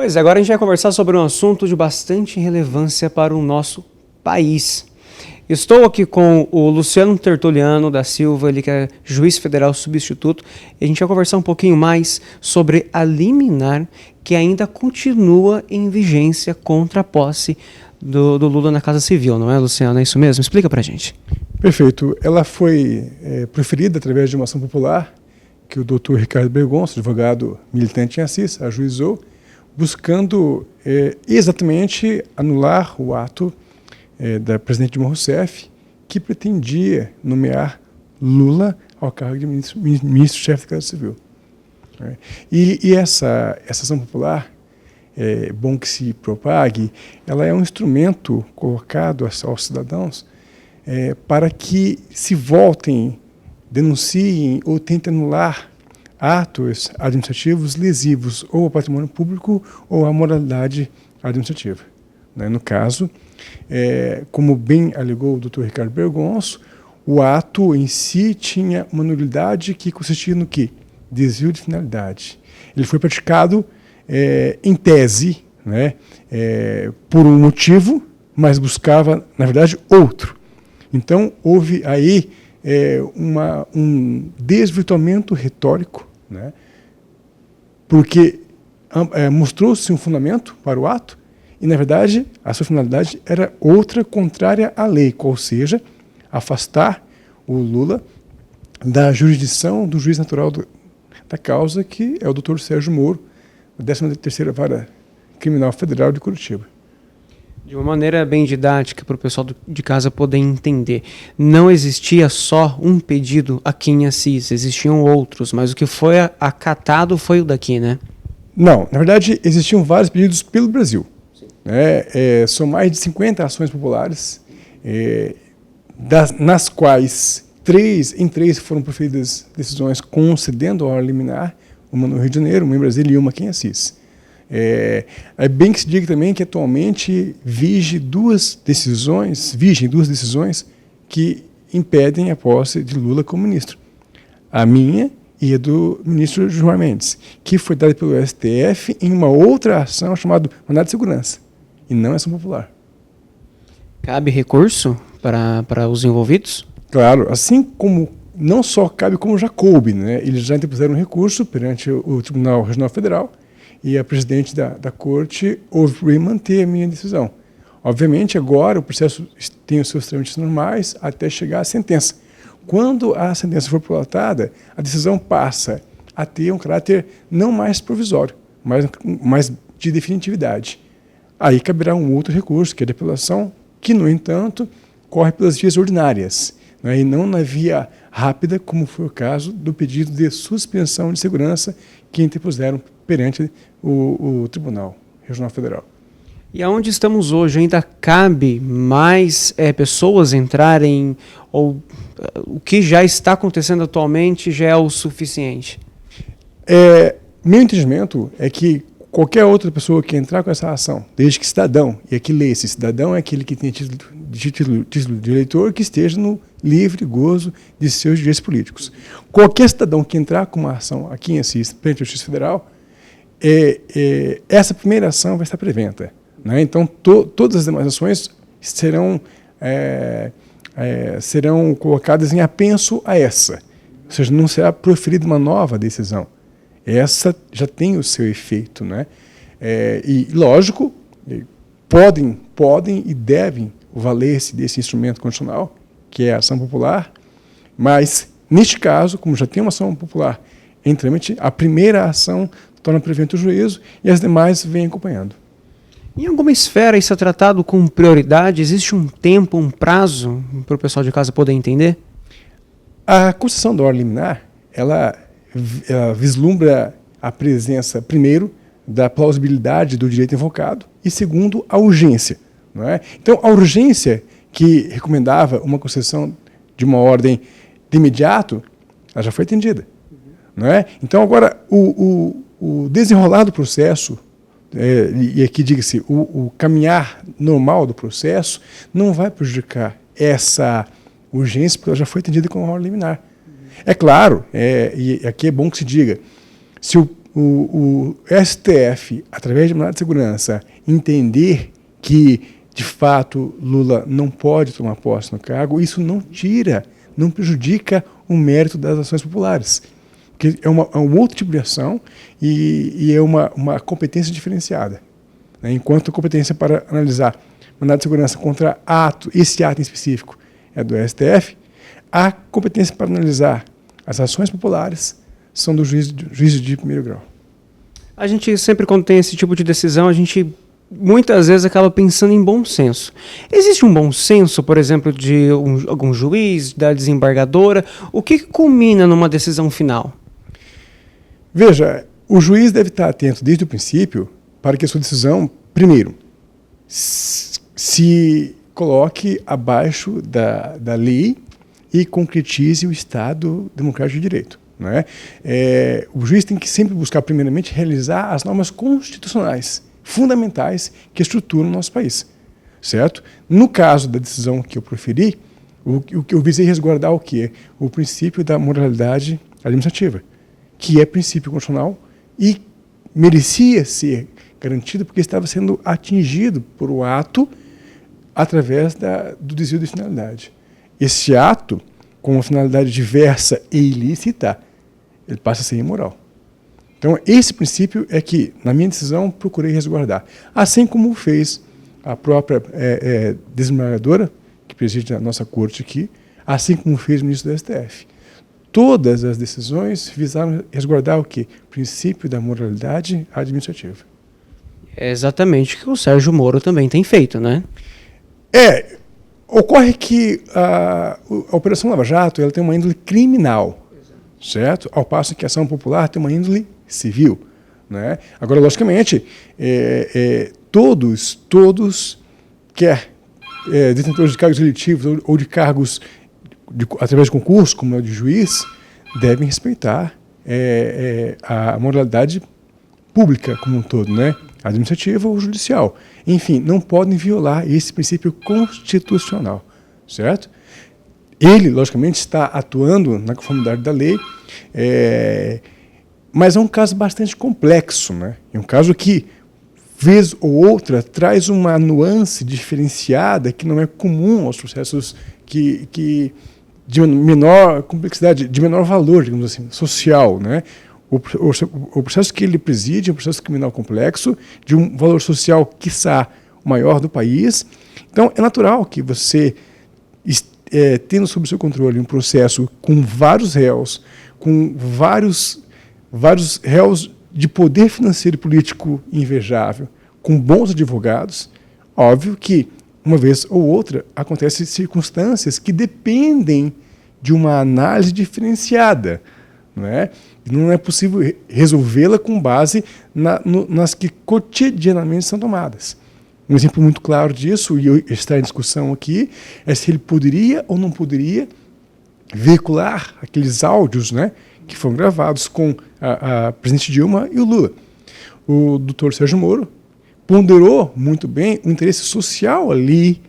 Pois é, agora a gente vai conversar sobre um assunto de bastante relevância para o nosso país. Estou aqui com o Luciano Tertuliano da Silva, ele que é juiz federal substituto, e a gente vai conversar um pouquinho mais sobre a liminar que ainda continua em vigência contra a posse do Lula na Casa Civil, não é, Luciano? É isso mesmo? Explica pra gente. Perfeito. Ela foi proferida através de uma ação popular que o doutor Ricardo Bergonça, advogado militante em Assis, ajuizou, buscando exatamente anular o ato da presidente Dilma Rousseff, que pretendia nomear Lula ao cargo de ministro-chefe da Casa Civil. E essa ação popular, é bom que se propague, ela é um instrumento colocado aos cidadãos para que se voltem, denunciem ou tentem anular atos administrativos lesivos ou ao patrimônio público ou à moralidade administrativa. No caso, como bem alegou o Dr. Ricardo Bergonça, o ato em si tinha uma nulidade que consistia no quê? Desvio de finalidade. Ele foi praticado em tese, por um motivo, mas buscava, na verdade, outro. Então, houve aí um desvirtuamento retórico, porque mostrou-se um fundamento para o ato e, na verdade, a sua finalidade era outra contrária à lei, qual seja, afastar o Lula da jurisdição do juiz natural da causa, que é o Dr. Sérgio Moro, da 13ª Vara Criminal Federal de Curitiba. De uma maneira bem didática para o pessoal de casa poder entender. Não existia só um pedido aqui em Assis, existiam outros, mas o que foi acatado foi o daqui, né? Não, na verdade existiam vários pedidos pelo Brasil. São mais de 50 ações populares, nas quais em três foram proferidas decisões concedendo a ordem liminar, uma no Rio de Janeiro, uma em Brasília e uma aqui em Assis. É bem que se diga também que atualmente vigem duas decisões que impedem a posse de Lula como ministro. A minha e a do ministro Gilmar Mendes, que foi dada pelo STF em uma outra ação chamada mandado de segurança, e não ação popular. Cabe recurso para os envolvidos? Claro, assim como não só cabe, como já coube, Eles já interpuseram um recurso perante o Tribunal Regional Federal, e a presidente da corte houve por manter a minha decisão. Obviamente, agora o processo tem os seus trâmites normais até chegar à sentença. Quando a sentença for prolatada, a decisão passa a ter um caráter não mais provisório, mas de definitividade. Aí caberá um outro recurso, que é a de apelação, que, no entanto, corre pelas vias ordinárias, e não na via rápida, como foi o caso do pedido de suspensão de segurança que interpuseram perante o Tribunal Regional Federal. E aonde estamos hoje? Ainda cabe mais pessoas entrarem, ou o que já está acontecendo atualmente já é o suficiente? Meu entendimento é que qualquer outra pessoa que entrar com essa ação, desde que cidadão, e aqui lê, esse cidadão é aquele que tem título de eleitor, que esteja no livre gozo de seus direitos políticos. Qualquer cidadão que entrar com uma ação aqui em Assis, perante a Justiça Federal, essa primeira ação vai estar preventa. Então, todas as demais ações serão colocadas em apenso a essa. Ou seja, não será proferida uma nova decisão. Essa já tem o seu efeito. E, lógico, podem e devem valer-se desse instrumento constitucional, que é a ação popular, mas, neste caso, como já tem uma ação popular em trâmite, a primeira ação torna prevento o juízo e as demais vêm acompanhando. Em alguma esfera isso é tratado com prioridade? Existe um tempo, um prazo para o pessoal de casa poder entender? A concessão da ordem liminar, ela vislumbra a presença, primeiro, da plausibilidade do direito invocado e, segundo, a urgência. Então, a urgência que recomendava uma concessão de uma ordem de imediato, ela já foi atendida. Então, agora, o desenrolar do processo, e aqui diga-se, o caminhar normal do processo, não vai prejudicar essa urgência, porque ela já foi atendida com a ordem liminar. É claro, e aqui é bom que se diga, se o o STF, através de mandado de segurança, entender que, de fato, Lula não pode tomar posse no cargo, isso não tira, não prejudica o mérito das ações populares. Porque é um outro tipo de ação e é uma competência diferenciada. Né? Enquanto a competência para analisar mandado de segurança contra esse ato em específico é do STF, a competência para analisar as ações populares são do juiz de primeiro grau. A gente sempre, quando tem esse tipo de decisão, a gente muitas vezes acaba pensando em bom senso. Existe um bom senso, por exemplo, de algum juiz, da desembargadora? O que culmina numa decisão final? Veja, o juiz deve estar atento desde o princípio para que a sua decisão, primeiro, se coloque abaixo da lei e concretize o Estado democrático de direito. Não é? O juiz tem que sempre buscar, primeiramente, realizar as normas constitucionais fundamentais que estruturam o nosso país. Certo? No caso da decisão que eu proferi, o que eu visei resguardar o quê? O princípio da moralidade administrativa, que é princípio constitucional e merecia ser garantido porque estava sendo atingido por um ato através do desvio de finalidade. Esse ato, com uma finalidade diversa e ilícita, ele passa a ser imoral. Então, esse princípio é que, na minha decisão, procurei resguardar. Assim como fez a própria desembargadora, que preside a nossa corte aqui, assim como fez o ministro do STF. Todas as decisões visaram resguardar o quê? O princípio da moralidade administrativa. É exatamente o que o Sérgio Moro também tem feito, né? Ocorre que a Operação Lava Jato ela tem uma índole criminal, certo? Ao passo que a ação popular tem uma índole civil. Né? Agora, logicamente, todos, quer detentores de cargos eletivos ou de cargos através de concurso, como é o de juiz, devem respeitar a moralidade pública como um todo, né? Administrativa ou judicial. Enfim, não podem violar esse princípio constitucional, certo? Ele, logicamente, está atuando na conformidade da lei, mas é um caso bastante complexo, né? É um caso que, vez ou outra, traz uma nuance diferenciada que não é comum aos processos de menor complexidade, de menor valor, digamos assim, social, né? O processo que ele preside é um processo criminal complexo, de um valor social, quiçá, o maior do país. Então, é natural que você, tendo sob seu controle um processo com vários réus, com vários réus de poder financeiro e político invejável, com bons advogados, óbvio que, uma vez ou outra, acontecem circunstâncias que dependem de uma análise diferenciada. Não é possível resolvê-la com base nas que cotidianamente são tomadas. Um exemplo muito claro disso, e está em discussão aqui, é se ele poderia ou não poderia veicular aqueles áudios, né, que foram gravados com a presidente Dilma e o Lula. O doutor Sérgio Moro ponderou muito bem o interesse social ali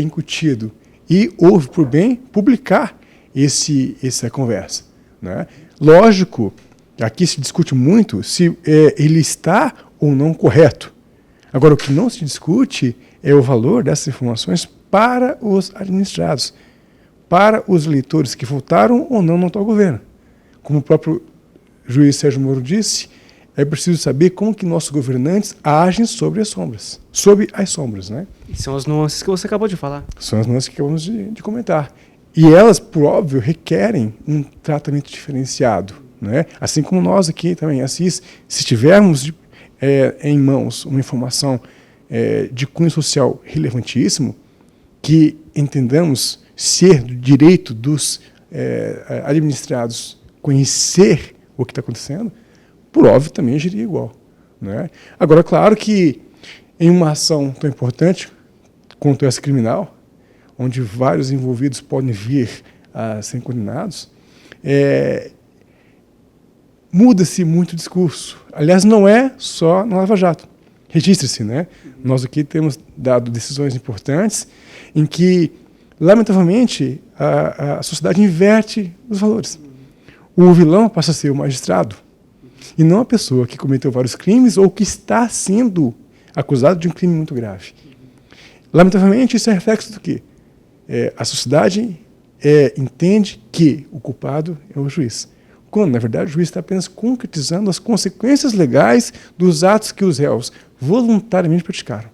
incutido e houve por bem publicar essa conversa. Né? Lógico, aqui se discute muito se ele está ou não correto. Agora, o que não se discute é o valor dessas informações para os administrados, para os eleitores que votaram ou não no atual governo. Como o próprio juiz Sérgio Moro disse, é preciso saber como que nossos governantes agem sobre as sombras. Né? E são as nuances que você acabou de falar. São as nuances que acabamos de comentar. E elas, por óbvio, requerem um tratamento diferenciado. Né? Assim como nós aqui também, Assis, se tivermos em mãos uma informação de cunho social relevantíssimo, que entendamos ser do direito dos administrados conhecer o que está acontecendo, por óbvio também agiria igual. Né? Agora, claro que em uma ação tão importante quanto essa criminal, onde vários envolvidos podem vir a ser condenados, muda-se muito o discurso. Aliás, não é só na Lava Jato. Registre-se, né? Nós aqui temos dado decisões importantes em que, lamentavelmente, a sociedade inverte os valores. O vilão passa a ser o magistrado e não a pessoa que cometeu vários crimes ou que está sendo acusado de um crime muito grave. Lamentavelmente, isso é reflexo do quê? A sociedade entende que o culpado é o juiz, quando, na verdade, o juiz está apenas concretizando as consequências legais dos atos que os réus voluntariamente praticaram.